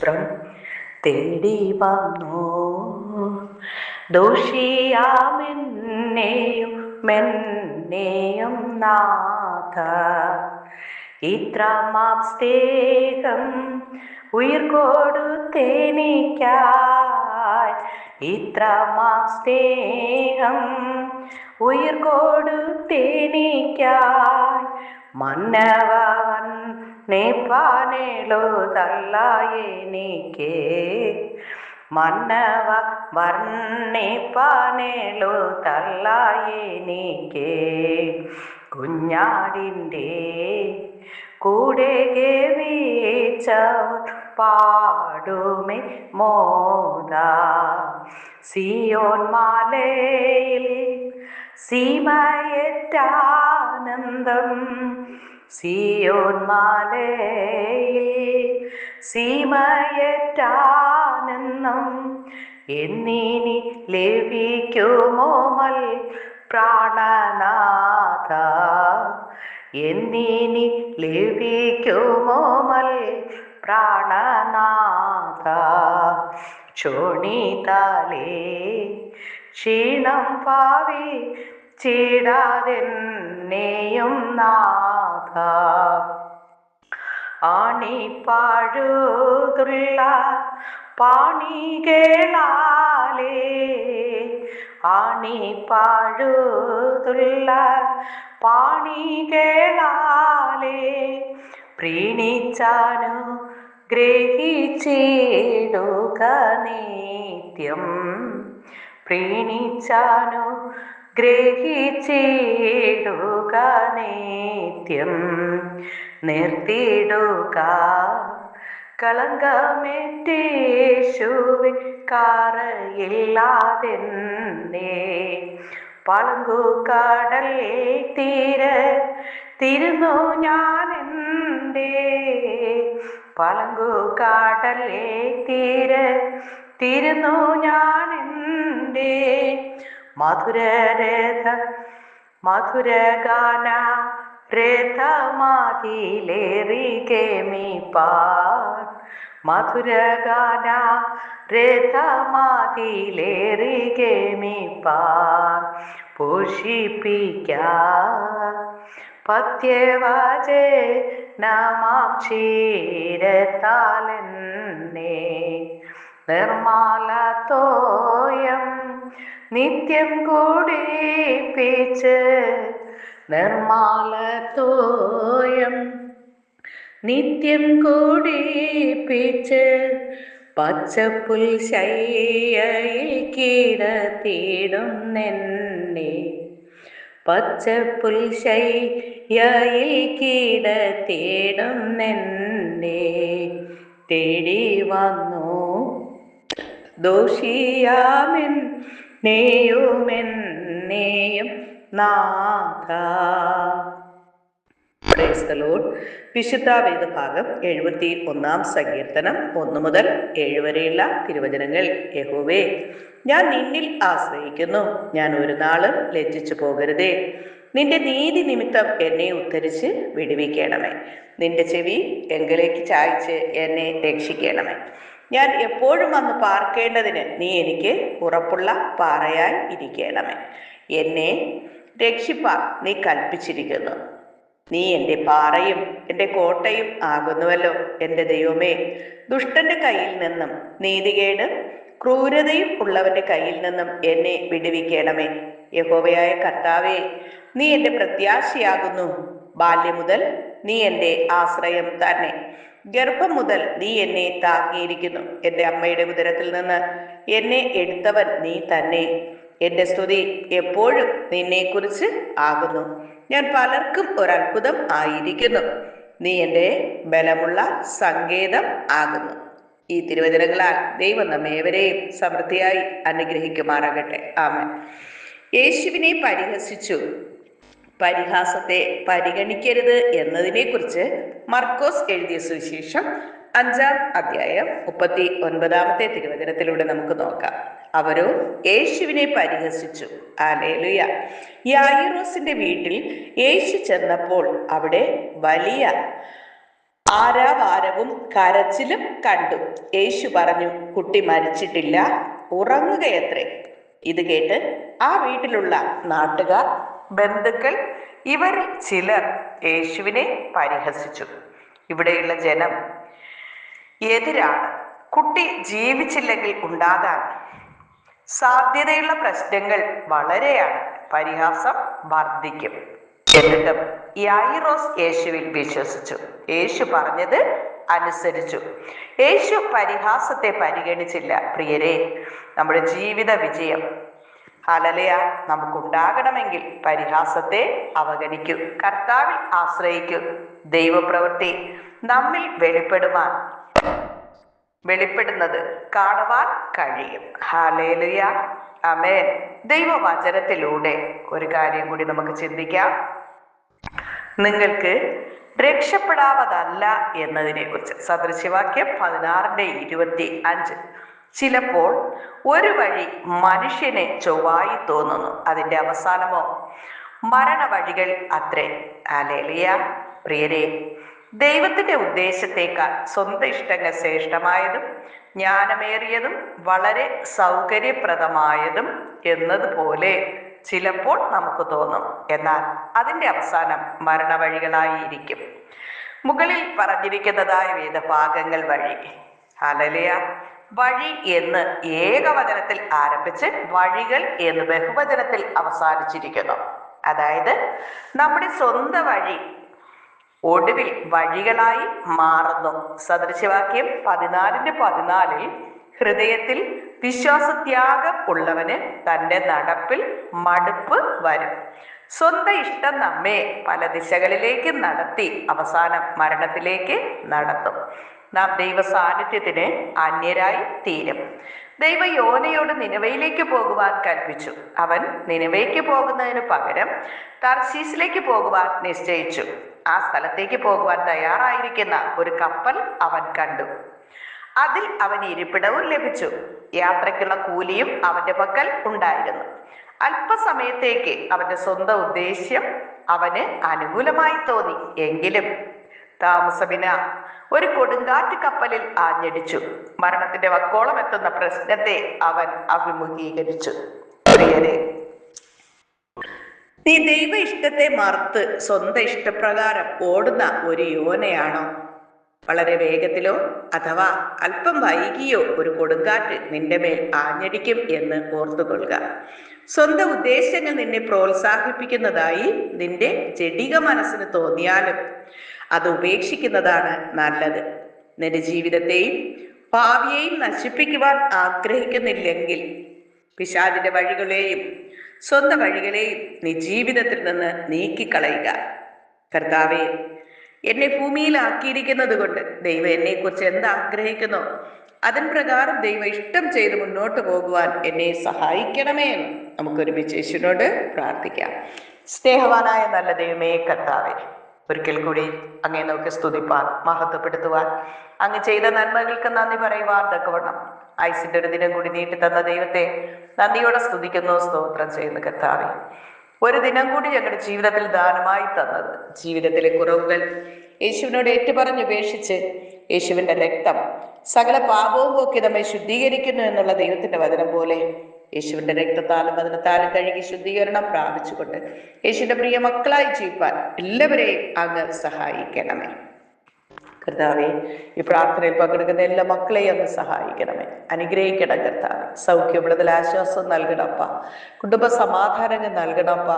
സ്തോത്രം തേടി വന്നു. ദോഷിയാമെന്നെയും മെന്നെയും നാഥ, ഇത്രമാം സ്നേഹം ഉയിർ കൊടുത്തെനിക്കായി, ഇത്രമാം സ്നേഹം ഉയിർ കൊടുത്തെനിക്കായി. മന്നവൻ നീപ്പാനെഴുതല്ല എനിക്ക്, മന്നവ വർണ്ണിപ്പാനെഴുതല്ല എനിക്ക്. കുഞ്ഞാടിൻ്റെ കൂടെ വീച്ചവർ പാടുമേ മോദ, സിയോൻ മലയിൽ സീമയേറ്റാനന്ദം, സിയോൻ മലയിൽ സീമയേറ്റാനന്ദം. എന്നിനി ലഭിക്കുമോ മൽ പ്രാണനാഥ, എന്നിനി ലഭിക്കുമോ മൽ പ്രാണനാഥ. ചോണിതാലേ ക്ഷീണം പാവി ചീടാതെന്നെയും നാഥ, ആണിപ്പാഴുതുള്ള പാണികളാലേ, ആണിപ്പാഴുതുള്ള പാണികളാലേ പ്രീണിച്ചാനു ഗ്രഹിച്ചിടുക നിത്യം, പ്രീണിച്ചാനു ഗ്രഹിച്ചിടുക നിത്യം. നിർത്തിയിടുക കളങ്കമേറ്റേശുവിൻ കാറയില്ലാതെന്നെ, പളുങ്കുകടൽ തീരത്തിരുന്നു ഞാനെൻ്റെ, പളുങ്കുകടൽ തീരത്തിരുന്നു ഞാനെൻ്റെ. മധുരഗാന രഥമതിലേറികേമിപ്പാൻ, മധുരഗാന രഥമതിലേറികേമിപ്പാൻ. പോഷിപ്പിക്കാൻ പത്യവചനമാം ക്ഷീരത്താലെന്നെ, നിർമ്മലതോയം നിത്യം കുടിപ്പിച്ച്, നിർമ്മലതോയം നിത്യം കുടിപ്പിച്ച്. പച്ചപ്പുൽശയ്യയിൽ കിടത്തിയിടുന്നെന്നെ, പച്ചപ്പുൽശയ്യയിൽ കിടത്തിയിടുന്നെന്നെ. തേടി വന്നു ദോഷിയാമെന്നെയും നാഥ. Praise the Lord. വിശുദ്ധ വേദഭാഗം 71 സങ്കീർത്തനം 1 മുതൽ 7 വരെയുള്ള തിരുവചനങ്ങൾ. യഹോവേ, ഞാൻ നിന്നിൽ ആശ്രയിക്കുന്നു, ഞാൻ ഒരു നാളും ലജ്ജിച്ചു പോകരുതേ. നിന്റെ നീതി നിമിത്തം എന്നെ ഉദ്ധരിച്ച് വിടുവിക്കണമേ, നിന്റെ ചെവി എങ്കിലേക്ക് ചായ്ച്ച് എന്നെ രക്ഷിക്കണമേ. ഞാൻ എപ്പോഴും വന്ന് പാർക്കേണ്ടതിന് നീ എനിക്ക് ഉറപ്പുള്ള പാറയായി ഇരിക്കണമേ. എന്നെ രക്ഷിപ്പാൻ നീ കൽപ്പിച്ചിരിക്കുന്നു. നീ എൻ്റെ പാറയും എൻ്റെ കോട്ടയും ആകുന്നുവല്ലോ. എൻ്റെ ദൈവമേ, ദുഷ്ടന്റെ കയ്യിൽ നിന്നും നീതികേട് ക്രൂരതയും ഉള്ളവന്റെ കയ്യിൽ നിന്നും എന്നെ വിടുവിക്കണമേ. യഹോവയായ കർത്താവേ, നീ എൻ്റെ പ്രത്യാശയാകുന്നു. ബാല്യം മുതൽ നീ എൻ്റെ ആശ്രയം തന്നെ, ഗർഭം മുതൽ നീ എന്നെ താങ്ങിയിരിക്കുന്നു. എൻ്റെ അമ്മയുടെ ഉദരത്തിൽ നിന്ന് എന്നെ എടുത്തവൻ നീ തന്നെ. എൻ്റെ സ്തുതി എപ്പോഴും നിന്നെക്കുറിച്ച് ആകുന്നു. ഞാൻ പലർക്കും ഒരത്ഭുതം ആയിരിക്കുന്നു. നീ എൻ്റെ ബലമുള്ള സങ്കേതം ആകുന്നു. ഈ തിരുവചനങ്ങളാൽ ദൈവം നമ്മേവരെയും സമൃദ്ധിയായി അനുഗ്രഹിക്കുമാറാകട്ടെ. ആമേൻ. യേശുവിനെ പരിഹസിച്ചു. പരിഹാസത്തെ പരിഗണിക്കരുത് എന്നതിനെക്കുറിച്ച് മർക്കോസ് എഴുതിയ സുവിശേഷം 5-ാം അധ്യായം 39-ാമത്തെ തിരുവചനത്തിലൂടെ നമുക്ക് നോക്കാം. അവരോ യേശുവിനെ പരിഹസിച്ചു. ഹല്ലേലൂയ. യായിറോസിന്റെ വീട്ടിൽ യേശു ചെന്നപ്പോൾ അവിടെ വലിയ ആരാവാരവും കരച്ചിലും കണ്ടു. യേശു പറഞ്ഞു, കുട്ടി മരിച്ചിട്ടില്ല, ഉറങ്ങുകയത്രേ. ഇത് കേട്ട് ആ വീട്ടിലുള്ള നാട്ടുകാർ, ബന്ധുക്കൾ, ഇവരിൽ ചിലർ യേശുവിനെ പരിഹസിച്ചു. ഇവിടെയുള്ള ജനം എതിരാണ്. കുട്ടി ജീവിച്ചില്ലെങ്കിൽ ഉണ്ടാകാൻ സാധ്യതയുള്ള പ്രശ്നങ്ങൾ വളരെയാണ്. പരിഹാസം വർദ്ധിക്കും. എന്നിട്ടും യായിറോസ് യേശുവിൽ വിശ്വസിച്ചു. യേശു പറഞ്ഞത് അനുസരിച്ചു. യേശു പരിഹാസത്തെ പരിഗണിച്ചില്ല. പ്രിയരെ, നമ്മുടെ ജീവിത വിജയം ഹല്ലേലൂയ നമുക്കുണ്ടാകണമെങ്കിൽ പരിഹാസത്തെ അവഗണിക്കൂ. കർത്താവിൽ ആശ്രയിക്കൂ. ദൈവപ്രവൃത്തി നമ്മിൽ വെളിപ്പെടുന്നത് കാണുവാൻ കഴിയും. ഹല്ലേലൂയ, ആമേൻ. ദൈവവചനത്തിലൂടെ ഒരു കാര്യം കൂടി നമുക്ക് ചിന്തിക്കാം. നിങ്ങൾക്ക് രക്ഷപ്പെടാവതല്ല എന്നതിനെ കുറിച്ച്. സദൃശവാക്യം 16:25. ചിലപ്പോൾ ഒരു വഴി മനുഷ്യനെ ചൊവ്വായി തോന്നുന്നു, അതിൻ്റെ അവസാനമോ മരണവഴികൾ അത്രേ. ഹല്ലേലൂയ. പ്രിയരെ, ദൈവത്തിന്റെ ഉദ്ദേശത്തേക്കാൾ സ്വന്തം ഇഷ്ടങ്ങൾ ശ്രേഷ്ഠമായതും ജ്ഞാനമേറിയതും വളരെ സൗകര്യപ്രദമായതും എന്നതുപോലെ ചിലപ്പോൾ നമുക്ക് തോന്നും. എന്നാൽ അതിൻ്റെ അവസാനം മരണവഴികളായിരിക്കും. മുകളിൽ പറഞ്ഞിരിക്കുന്നതായ വേദഭാഗങ്ങൾ വഴി, ഹല്ലേലൂയ, വഴി എന്ന് ഏകവചനത്തിൽ ആരംഭിച്ച് വഴികൾ എന്ന് ബഹുവചനത്തിൽ അവസാനിച്ചിരിക്കുന്നു. അതായത് നമ്മുടെ സ്വന്തം വഴി ഒടുവിൽ വഴികളായി മാറുന്നു. സദൃശവാക്യം 14:14 ഹൃദയത്തിൽ വിശ്വാസത്യാഗം ഉള്ളവന് തൻ്റെ നടപ്പിൽ മടുപ്പ് വരും. സ്വന്തം ഇഷ്ടം നമ്മെ പല ദിശകളിലേക്ക് നടത്തി അവസാനം മരണത്തിലേക്ക് നടത്തും. നാം ദൈവ സാന്നിധ്യത്തിന് അന്യരായി തീരും. ദൈവ യോനയോട് നിനവയിലേക്ക് പോകുവാൻ കൽപ്പിച്ചു. അവൻ നിനവയ്ക്ക് പോകുന്നതിന് പകരം തർശീസിലേക്ക് പോകുവാൻ നിശ്ചയിച്ചു. ആ സ്ഥലത്തേക്ക് പോകുവാൻ തയ്യാറായിരിക്കുന്ന ഒരു കപ്പൽ അവൻ കണ്ടു. അതിൽ അവന് ഇരിപ്പിടവും ലഭിച്ചു. യാത്രയ്ക്കുള്ള കൂലിയും അവന്റെ പക്കൽ ഉണ്ടായിരുന്നു. അല്പസമയത്തേക്ക് അവന്റെ സ്വന്തം ഉദ്ദേശ്യം അവന് അനുകൂലമായി തോന്നി. എങ്കിലും താമസമിന ഒരു കൊടുങ്കാറ്റ് കപ്പലിൽ ആഞ്ഞടിച്ചു. മരണത്തിന്റെ വക്കോളം എത്തുന്ന പ്രശ്നത്തെ അവൻ അഭിമുഖീകരിച്ചു. പ്രിയരെ, നീ ദൈവ ഇഷ്ടത്തെ മറുത്ത് സ്വന്തം ഇഷ്ടപ്രകാരം ഓടുന്ന ഒരു യോനയാണോ? വളരെ വേഗത്തിലോ അഥവാ അല്പം വൈകിയോ ഒരു കൊടുങ്കാറ്റ് നിന്റെ മേൽ ആഞ്ഞടിക്കും എന്ന് ഓർത്തുകൊള്ളുക. സ്വന്തം ഉദ്ദേശങ്ങൾ നിന്നെ പ്രോത്സാഹിപ്പിക്കുന്നതായി നിന്റെ ജഡിക മനസ്സിന് തോന്നിയാലും അത് ഉപേക്ഷിക്കുന്നതാണ് നല്ലത്. നിന്റെ ജീവിതത്തെയും ഭാവിയെയും നശിപ്പിക്കുവാൻ ആഗ്രഹിക്കുന്നില്ലെങ്കിൽ പിശാചിന്റെ വഴികളെയും സ്വന്തം വഴികളെയും നീ ജീവിതത്തിൽ നിന്ന് നീക്കിക്കളയുക. കർത്താവേ, എന്നെ ഭൂമിയിലാക്കിയിരിക്കുന്നത് കൊണ്ട് ദൈവം എന്നെക്കുറിച്ച് എന്താഗ്രഹിക്കുന്നോ അതിൻ പ്രകാരം ദൈവം ഇഷ്ടം ചെയ്ത് മുന്നോട്ട് പോകുവാൻ എന്നെ സഹായിക്കണമേ എന്ന് നമുക്കൊരുമിച്ച് യേശുവിനോട് പ്രാർത്ഥിക്കാം. സ്നേഹവാനായ നല്ല ദൈവമേ കർത്താവേ, ഒരിക്കൽ കൂടി അങ്ങേ നോക്കി സ്തുതിപ്പാൻ, മഹത്വപ്പെടുത്തുവാൻ, അങ്ങ് ചെയ്ത നന്മകൾക്ക് നന്ദി പറയുവാൻ തക്കവണ്ണം ആയുസിന്റെ ഒരു ദിനം കൂടി നീട്ടി തന്ന ദൈവത്തെ നന്ദിയോടെ സ്തുതിക്കുന്നു, സ്തോത്രം ചെയ്യുന്നു. കർത്താവേ, ഒരു ദിനം കൂടി ഞങ്ങളുടെ ജീവിതത്തിൽ ദാനമായി തന്നത്, ജീവിതത്തിലെ കുറവുകൾ യേശുവിനോട് ഏറ്റുപറഞ്ഞുപേക്ഷിച്ച് യേശുവിന്റെ രക്തം സകല പാപവും പോക്കി നമ്മെ ശുദ്ധീകരിക്കുന്നു എന്നുള്ള ദൈവത്തിന്റെ വചനം പോലെ യേശുവിന്റെ രക്തത്താലും വചനത്താലും കഴുകി ശുദ്ധീകരണം പ്രാപിച്ചുകൊണ്ട് യേശുവിന്റെ പ്രിയ മക്കളായി ജീവിപ്പാൻ എല്ലാവരെയും അങ്ങ് സഹായിക്കണമേ. കർത്താവെ, ഈ പ്രാർത്ഥനയിൽ പങ്കെടുക്കുന്ന എല്ലാ മക്കളെയും അങ്ങ് സഹായിക്കണമേ, അനുഗ്രഹിക്കണം. കർത്താവെ, സൗഖ്യമുള്ളതിൽ ആശ്വാസം നൽകണപ്പ, കുടുംബ സമാധാനങ്ങൾ നൽകണപ്പ,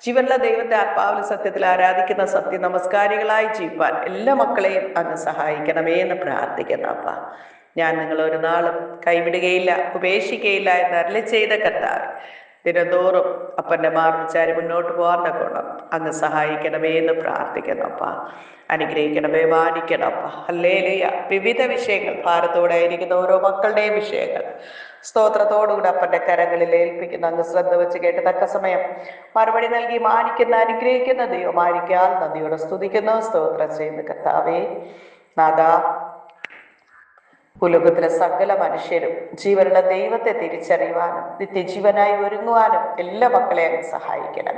ജീവനുള്ള ദൈവത്തെ ആത്മാവിൽ സത്യത്തിൽ ആരാധിക്കുന്ന സത്യ നമസ്കാരികളായി ജീവിപ്പാൻ എല്ലാ മക്കളെയും അങ്ങ് സഹായിക്കണമേ എന്ന് പ്രാർത്ഥിക്കുന്നപ്പ. ഞാൻ നിങ്ങൾ ഒരു നാളും കൈവിടുകയില്ല, ഉപേക്ഷിക്കുകയില്ല എന്ന് അരുളി ചെയ്ത കർത്താവെ, ദിനംതോറും അപ്പൻ്റെ മാർവിച്ചാരി മുന്നോട്ട് പോകാൻ തക്കോണം അങ്ങ് സഹായിക്കണമേ എന്ന് പ്രാർത്ഥിക്കുന്നപ്പ. അനുഗ്രഹിക്കണമേ, മാനിക്കണപ്പ. ഹല്ലേലൂയ. വിവിധ വിഷയങ്ങൾ, ഭാരത്തോടായിരിക്കുന്ന ഓരോ മക്കളുടെയും വിഷയങ്ങൾ സ്തോത്രത്തോടുകൂടി അപ്പൻ്റെ കരങ്ങളിൽ ഏൽപ്പിക്കുന്ന അങ്ങ് ശ്രദ്ധ വെച്ച് കേട്ട് തക്ക സമയം മറുപടി നൽകി മാനിക്കുന്ന അനുഗ്രഹിക്കുന്ന ദൈവം മാനിക്കാൻ നന്ദിയോടെ സ്തുതിക്കുന്നു, സ്തോത്രം ചെയ്യുന്നു. കർത്താവേ, നാഥാ, ഭൂലോകത്തിലെ സകല മനുഷ്യരും ജീവനുള്ള ദൈവത്തെ തിരിച്ചറിയുവാനും നിത്യജീവനായി ഒരുങ്ങുവാനും എല്ലാ മക്കളെയും സഹായിക്കണം.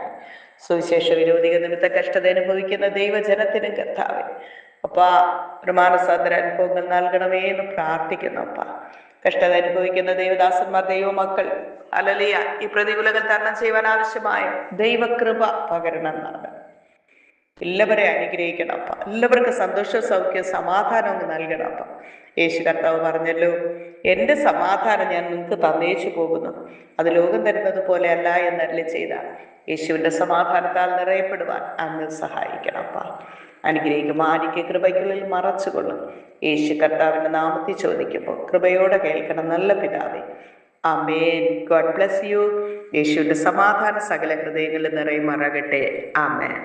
സുവിശേഷ വിരോധിക നിമിത്ത കഷ്ടത അനുഭവിക്കുന്ന ദൈവജനത്തിനും കർത്താവേ, അപ്പ ഒരു മാനസാന്തര അനുഭവങ്ങൾ നൽകണമേ എന്ന് പ്രാർത്ഥിക്കുന്നു. അപ്പ കഷ്ടത അനുഭവിക്കുന്ന ദൈവദാസന്മാർ, ദൈവമക്കൾ, ഹല്ലേലൂയ, ഈ പ്രതികൂലങ്ങൾ തരണം ചെയ്യുവാൻ ആവശ്യമായ ദൈവകൃപ പകരണം എന്നാണ്. എല്ലാവരെ അനുഗ്രഹിക്കണം അപ്പ. എല്ലാവർക്കും സന്തോഷവും സൗഖ്യവും സമാധാനവും നൽകണം അപ്പ. യേശു കർത്താവ് പറഞ്ഞല്ലോ, എൻ്റെ സമാധാനം ഞാൻ നിങ്ങൾക്ക് തന്നേച്ചു പോകുന്നു, അത് ലോകം തരുന്നത് പോലെ അല്ല എന്നല്ല ചെയ്ത യേശുവിൻ്റെ സമാധാനത്താൽ നിറയപ്പെടുവാൻ അങ്ങ് സഹായിക്കണം അപ്പ. അനുഗ്രഹിക്കും ആനിക്ക് കൃപയ്ക്കുള്ളിൽ മറച്ചുകൊള്ളും. യേശു കർത്താവിൻ്റെ നാമത്തിൽ ചോദിക്കുമ്പോൾ കൃപയോടെ കേൾക്കണം നല്ല പിതാവേ. ആമേൻ. God bless you. യേശുവിൻ്റെ സമാധാന സകല ഹൃദയങ്ങളിൽ നിറയുമാറാകട്ടെ. ആമേൻ.